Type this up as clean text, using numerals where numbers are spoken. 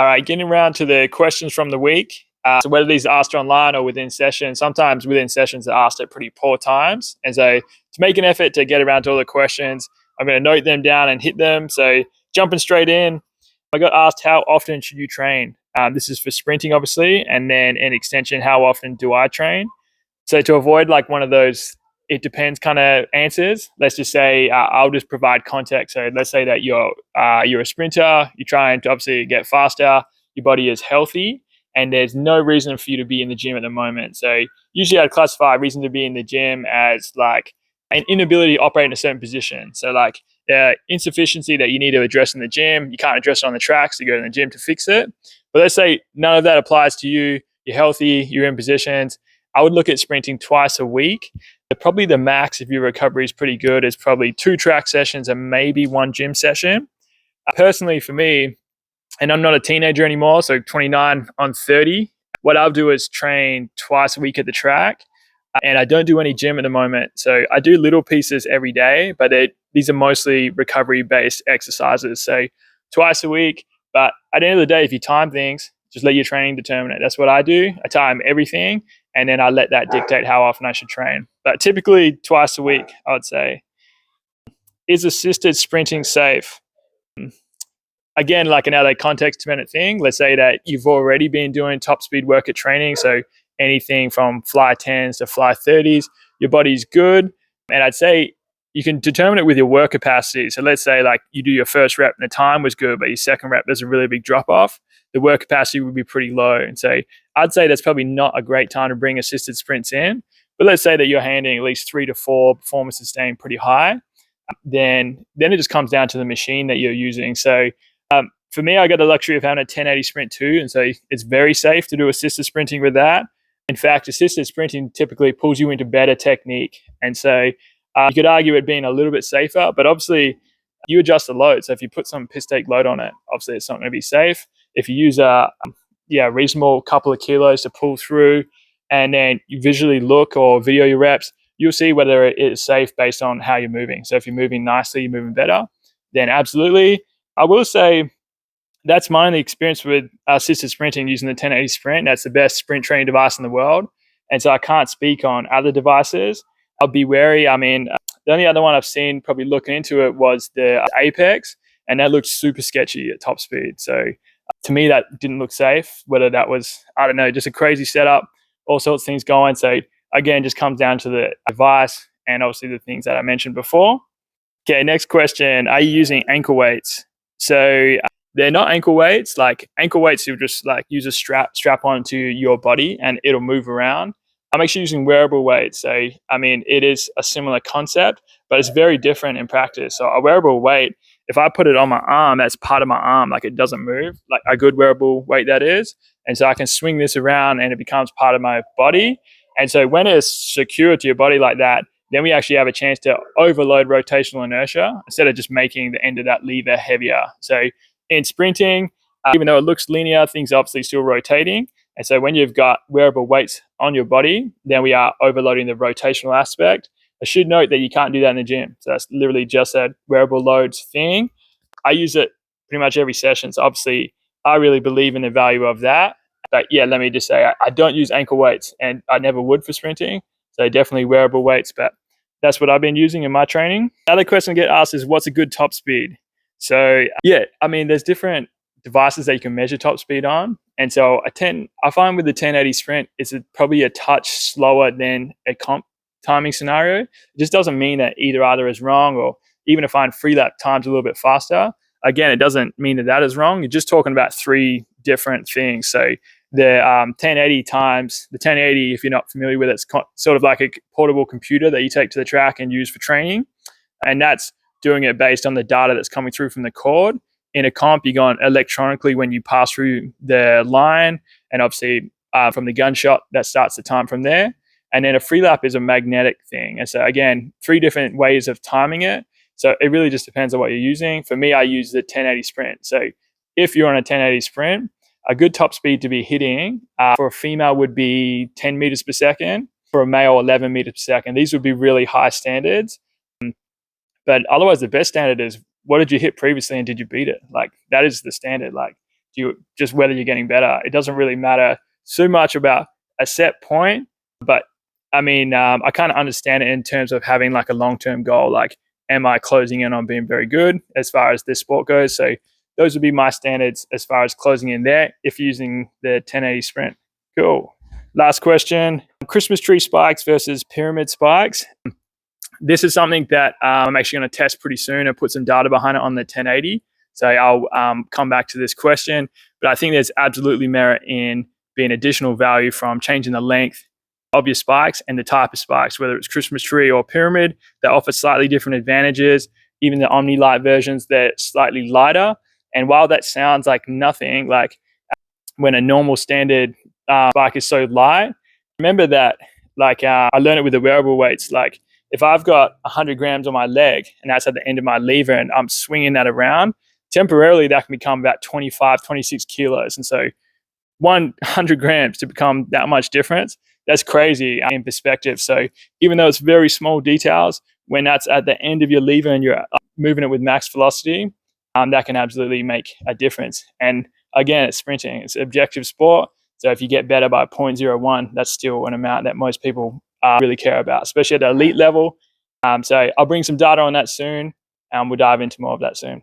All right, getting around to the questions from the week. So whether these are asked online or within sessions, sometimes within sessions they're asked at pretty poor times. And so to make an effort to get around to all the questions, I'm going to note them down and hit them. So jumping straight in, I got asked, how often should you train? This is for sprinting, obviously, and then in extension, how often do I train? So to avoid like one of those it depends kind of answers, let's just say I'll just provide context. So let's say that you're a sprinter, you're trying to obviously get faster, your body is healthy, and there's no reason for you to be in the gym at the moment. So usually I'd classify a reason to be in the gym as like an inability to operate in a certain position. So like insufficiency that you need to address in the gym, you can't address it on the track, so you go to the gym to fix it. But let's say none of that applies to you. You're healthy, you're in positions. I would look at sprinting twice a week. But probably the max, if your recovery is pretty good, is probably 2 track sessions and maybe 1 gym session. Personally, for me, and I'm not a teenager anymore, so 29 on 30, what I'll do is train twice a week at the track. And I don't do any gym at the moment. So I do little pieces every day, but these are mostly recovery-based exercises. So twice a week. But at the end of the day, if you time things, just let your training determine it. That's what I do. I time everything, and then I let that dictate how often I should train. But typically twice a week, I would say. Is assisted sprinting safe? Again, like another context-dependent thing. Let's say that you've already been doing top speed work at training, so anything from fly 10s to fly 30s, your body's good. And I'd say you can determine it with your work capacity. So let's say like you do your first rep and the time was good, but your second rep, there's a really big drop off. The work capacity would be pretty low. And so I'd say that's probably not a great time to bring assisted sprints in. But let's say that you're handling at least 3 to 4, performance is staying pretty high. Then it just comes down to the machine that you're using. So for me, I got the luxury of having a 1080 sprint too. And so it's very safe to do assisted sprinting with that. In fact, assisted sprinting typically pulls you into better technique. And so you could argue it being a little bit safer, but obviously you adjust the load. So if you put some piss take load on it, obviously it's not going to be safe. If you use a reasonable couple of kilos to pull through and then you visually look or video your reps, you'll see whether it is safe based on how you're moving. So if you're moving nicely, you're moving better, then absolutely. I will say that's my only experience with assisted sprinting using the 1080 Sprint. That's the best sprint training device in the world. And so I can't speak on other devices. I'll be wary. I mean, the only other one I've seen probably looking into it was the Apex, and that looked super sketchy at top speed. So to me, that didn't look safe, whether that was, I don't know, just a crazy setup, all sorts of things going. So again, just comes down to the device and obviously the things that I mentioned before. Okay, next question. Are you using ankle weights? So they're not ankle weights. Like ankle weights, you'll just like use a strap onto your body and it'll move around. I'm actually using wearable weights. So, I mean, it is a similar concept, but it's very different in practice. So a wearable weight, if I put it on my arm, that's part of my arm. Like it doesn't move, like a good wearable weight that is. And so I can swing this around and it becomes part of my body. And so when it's secured to your body like that, then we actually have a chance to overload rotational inertia instead of just making the end of that lever heavier. So in sprinting, even though it looks linear, things are obviously still rotating. And so when you've got wearable weights on your body, then we are overloading the rotational aspect. I should note that you can't do that in the gym. So that's literally just a wearable loads thing. I use it pretty much every session. So obviously, I really believe in the value of that. But yeah, let me just say, I don't use ankle weights and I never would for sprinting. So definitely wearable weights, but that's what I've been using in my training. Another question I get asked is, what's a good top speed? So yeah, I mean, there's different devices that you can measure top speed on. And so I find with the 1080 Sprint, it's probably a touch slower than a comp timing scenario. It just doesn't mean that either is wrong, or even if I find free lap times a little bit faster, again, it doesn't mean that is wrong. You're just talking about 3 different things. So the 1080 times, the 1080, if you're not familiar with it, it's sort of like a portable computer that you take to the track and use for training. And that's doing it based on the data that's coming through from the cord. In a comp, you're going electronically when you pass through the line, and obviously from the gunshot, that starts the time from there. And then a free lap is a magnetic thing. And so again, 3 different ways of timing it. So it really just depends on what you're using. For me, I use the 1080 Sprint. So if you're on a 1080 Sprint, a good top speed to be hitting for a female would be 10 meters per second. For a male, 11 meters per second. These would be really high standards. But otherwise, the best standard is, what did you hit previously and did you beat it? Like, that is the standard. Like, just whether you're getting better. It doesn't really matter so much about a set point, but I mean, I kind of understand it in terms of having like a long-term goal. Like, am I closing in on being very good as far as this sport goes? So those would be my standards as far as closing in there if using the 1080 sprint. Cool. Last question: Christmas tree spikes versus pyramid spikes. This is something that I'm actually going to test pretty soon and put some data behind it on the 1080. So I'll come back to this question, but I think there's absolutely merit in being additional value from changing the length of your spikes and the type of spikes, whether it's Christmas tree or pyramid. They offer slightly different advantages. Even the Omni Light versions, they're slightly lighter. And while that sounds like nothing, like when a normal standard spike is so light, remember that like I learned it with the wearable weights. Like if I've got 100 grams on my leg and that's at the end of my lever and I'm swinging that around, temporarily that can become about 25, 26 kilos. And so 100 grams to become that much difference, that's crazy in perspective. So even though it's very small details, when that's at the end of your lever and you're moving it with max velocity, that can absolutely make a difference. And again, it's sprinting. It's objective sport. So if you get better by 0.01, that's still an amount that most people really care about, especially at the elite level. So I'll bring some data on that soon, and we'll dive into more of that soon.